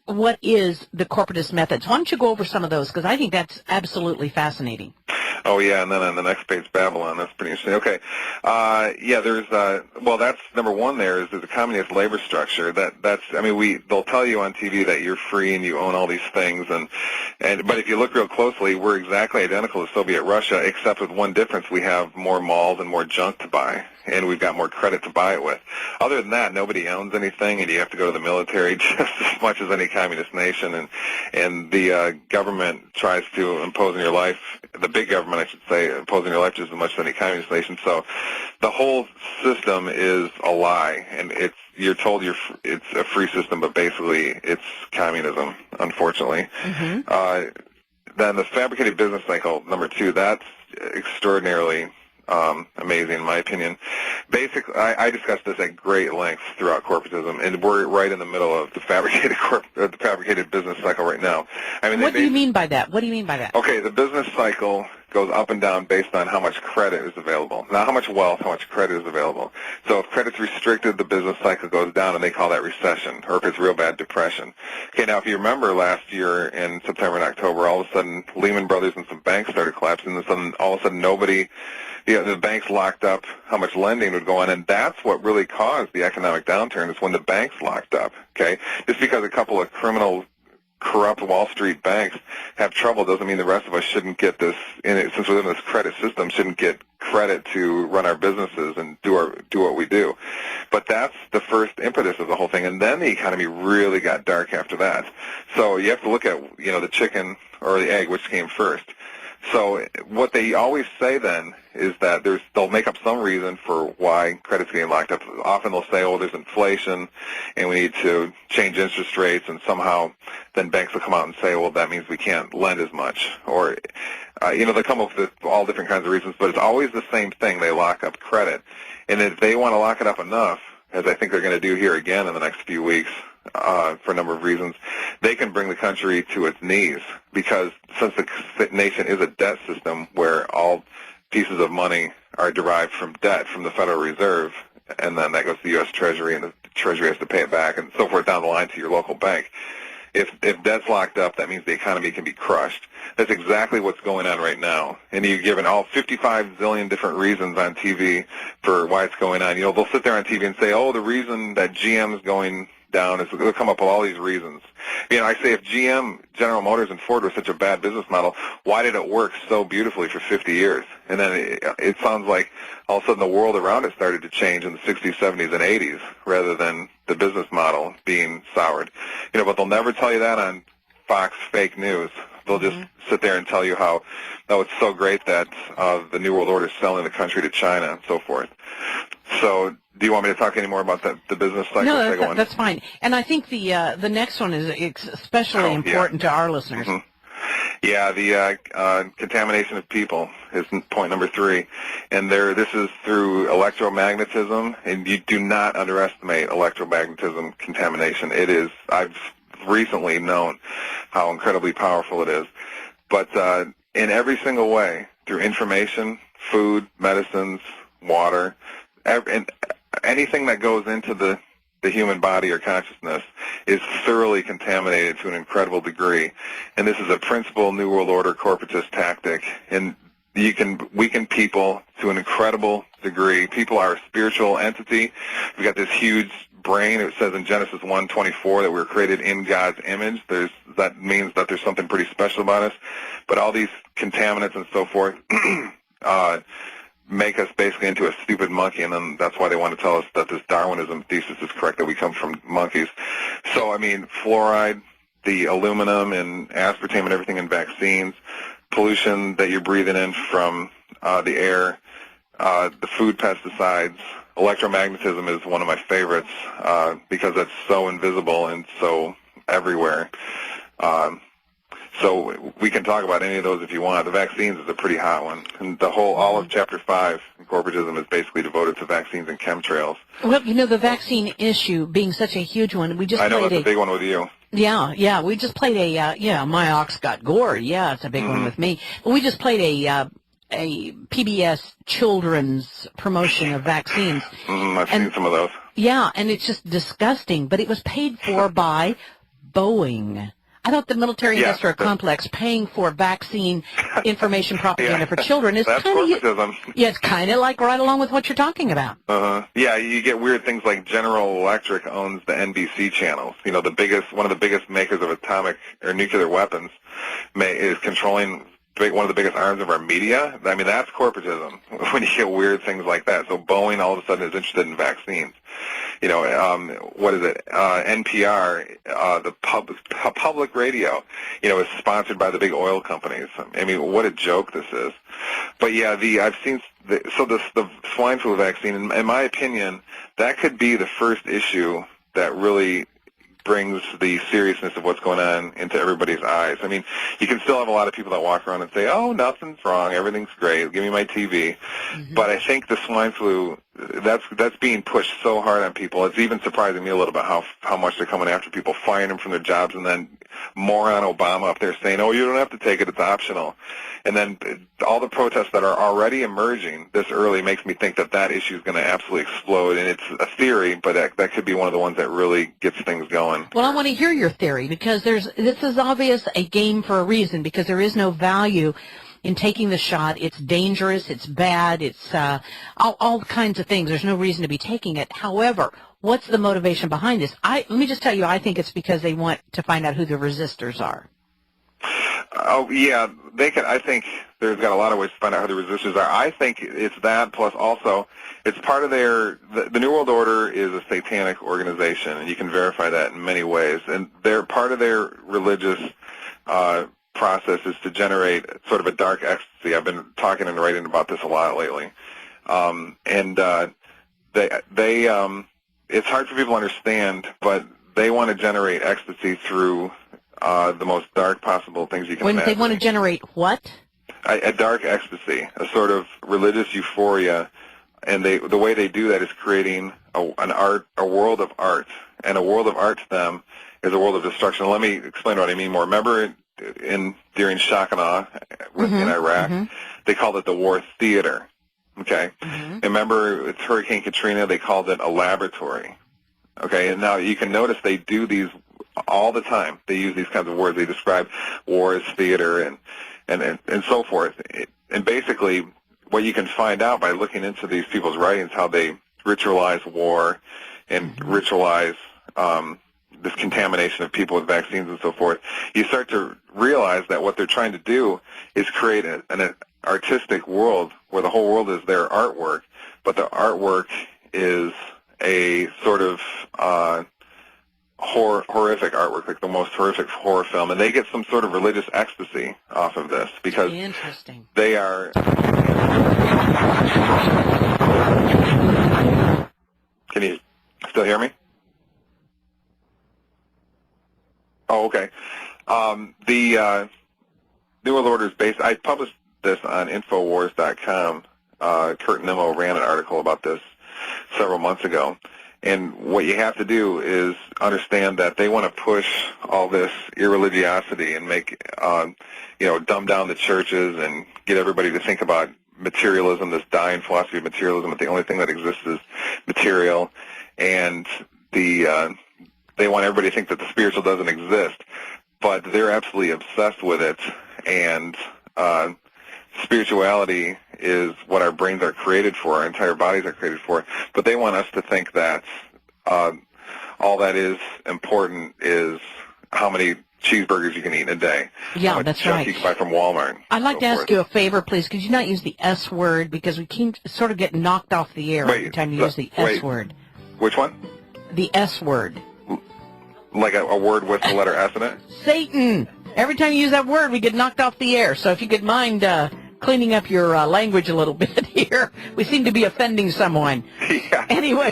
what is the corporatist methods? Why don't you go over some of those, because I think that's absolutely fascinating. Oh, yeah, and then on the next page, Babylon. That's pretty interesting. Okay. Yeah, there's, well, that's number one there is there's a communist labor structure. They'll tell you on TV that you're free and you own all these things, but if you look real closely, we're exactly identical to Soviet Russia, except with one difference. We have more malls and more junk to buy, and we've got more credit to buy it with. Other than that, nobody owns anything, and you have to go to the military just as much as any communist nation, and the government tries to impose on your life, the big government, I should say, imposing your life just as much as any communist nation. So the whole system is a lie, and you're told it's a free system, but basically it's communism, unfortunately. Mm-hmm. Then the fabricated business cycle, number two, that's extraordinarily amazing, in my opinion. Basically, I discussed this at great length throughout corporatism, and we're right in the middle of the fabricated business cycle right now. I mean, what do you mean by that? What do you mean by that? Okay, the business cycle goes up and down based on how much credit is available. Not how much wealth, how much credit is available. So if credit's restricted, the business cycle goes down, and they call that recession, or if it's real bad, depression. Okay, now if you remember last year in September and October, all of a sudden Lehman Brothers and some banks started collapsing, and all of a sudden the banks locked up how much lending would go on, and that's what really caused the economic downturn, is when the banks locked up, okay? Just because a couple of corrupt Wall Street banks have trouble doesn't mean the rest of us shouldn't get this, since we're in this credit system, shouldn't get credit to run our businesses and do what we do. But that's the first impetus of the whole thing, and then the economy really got dark after that. So you have to look at, the chicken or the egg, which came first. So what they always say then is that they'll make up some reason for why credit's getting locked up. Often they'll say, oh, there's inflation and we need to change interest rates, and somehow then banks will come out and say, well, that means we can't lend as much. Or, they'll come up with all different kinds of reasons, but it's always the same thing. They lock up credit. And if they want to lock it up enough, as I think they're going to do here again in the next few weeks, for a number of reasons, they can bring the country to its knees, because since the nation is a debt system where all pieces of money are derived from debt from the Federal Reserve, and then that goes to the U.S. Treasury, and the Treasury has to pay it back, and so forth down the line to your local bank. If debt's locked up, that means the economy can be crushed. That's exactly what's going on right now. And you've given all 55 zillion different reasons on TV for why it's going on. They'll sit there on TV and say, oh, the reason that GM's going down is they'll come up with all these reasons. I say, if GM, General Motors, and Ford was such a bad business model, why did it work so beautifully for 50 years? And then it sounds like all of a sudden the world around it started to change in the 60s, 70s, and 80s, rather than the business model being soured. But they'll never tell you that on Fox fake news. They'll just sit there and tell you how, it's so great that the New World Order is selling the country to China and so forth. So do you want me to talk any more about the business cycle? No, that's fine. And I think the next one is especially important to our listeners. Mm-hmm. Yeah, the contamination of people is point number 3. And this is through electromagnetism, and you do not underestimate electromagnetism contamination. I've recently known how incredibly powerful it is. But in every single way, through information, food, medicines, water, and anything that goes into the human body or consciousness is thoroughly contaminated to an incredible degree. And this is a principal New World Order corporatist tactic. And you can weaken people to an incredible degree. People are a spiritual entity. We've got this huge brain. It says in Genesis 1:24 that we were created in God's image. That means that there's something pretty special about us. But all these contaminants and so forth make us basically into a stupid monkey, and then that's why they want to tell us that this Darwinism thesis is correct, that we come from monkeys. So, fluoride, the aluminum and aspartame and everything in vaccines, pollution that you're breathing in from the air, the food pesticides, electromagnetism is one of my favorites because it's so invisible and so everywhere. So we can talk about any of those if you want. The vaccines is a pretty hot one. And all of Chapter 5 in corporatism is basically devoted to vaccines and chemtrails. Well, the vaccine issue being such a huge one, I know it's a big one with you. Yeah, we just played My Ox Got Gored. Yeah, it's a big one with me. But we just played a PBS children's promotion of vaccines. I've seen some of those. Yeah, and it's just disgusting. But it was paid for by Boeing. I thought the military-industrial complex paying for vaccine information propaganda for children is that's corporatism. Yeah, it's kind of like right along with what you're talking about. Yeah, you get weird things like General Electric owns the NBC channels. You know, one of the biggest makers of atomic or nuclear weapons is controlling one of the biggest arms of our media. I mean, that's corporatism when you get weird things like that. So Boeing all of a sudden is interested in vaccines. You know, what is it? NPR, the public radio, you know, is sponsored by the big oil companies. I mean, what a joke this is. But yeah, I've seen the swine flu vaccine. In my opinion, that could be the first issue that really brings the seriousness of what's going on into everybody's eyes. I mean, you can still have a lot of people that walk around and say, oh, nothing's wrong, everything's great, give me my TV. But I think the swine flu, that's being pushed so hard on people. It's even surprising me a little bit how much they're coming after people, firing them from their jobs, and then moron Obama up there saying, oh, you don't have to take it, it's optional. And then all the protests that are already emerging this early makes me think that issue is going to absolutely explode. And it's a theory, but that could be one of the ones that really gets things going. Well, I want to hear your theory, because this is obvious a game for a reason, because there is no value in taking the shot. It's dangerous, it's bad, it's all kinds of things. There's no reason to be taking it. However, what's the motivation behind this? Let me just tell you, I think it's because they want to find out who the resistors are. Oh, yeah, I think there's got a lot of ways to find out who the resistors are. I think it's that, plus also it's part of the New World Order is a satanic organization, and you can verify that in many ways. And part of their religious process is to generate sort of a dark ecstasy. I've been talking and writing about this a lot lately. It's hard for people to understand, but they want to generate ecstasy through the most dark possible things you can imagine. They want to generate what? A dark ecstasy, a sort of religious euphoria, and the way they do that is creating a world of art, and a world of art to them is a world of destruction. Let me explain what I mean more. Remember during shock and awe in Iraq, they called it the war theater. Okay, and remember with Hurricane Katrina, they called it a laboratory. Okay, and now you can notice they do these all the time. They use these kinds of words. They describe war as theater and so forth. And basically, what you can find out by looking into these people's writings, how they ritualize war and ritualize this contamination of people with vaccines and so forth, you start to realize that what they're trying to do is create an artistic world where the whole world is their artwork, but the artwork is a sort of horrific artwork, like the most horrific horror film, and they get some sort of religious ecstasy off of this because they are. Can you still hear me? Oh, okay. The New World Order is based. I published this on Infowars.com. Kurt Nimmo ran an article about this several months ago. And what you have to do is understand that they want to push all this irreligiosity and make, dumb down the churches and get everybody to think about materialism, this dying philosophy of materialism, that the only thing that exists is material. And they want everybody to think that the spiritual doesn't exist. But they're absolutely obsessed with it. And spirituality is what our brains are created for, our entire bodies are created for, but they want us to think that all that is important is how many cheeseburgers you can eat in a day. Yeah, that's right. You can buy from Walmart. I'd like to ask you a favor, please. Could you not use the S word, because we can sort of get knocked off the air every time you use the S word. Which one? The S word. Like a word with the letter S in it? Satan! Every time you use that word, we get knocked off the air. So if you could mind cleaning up your language a little bit here. We seem to be offending someone. Yeah. Anyway.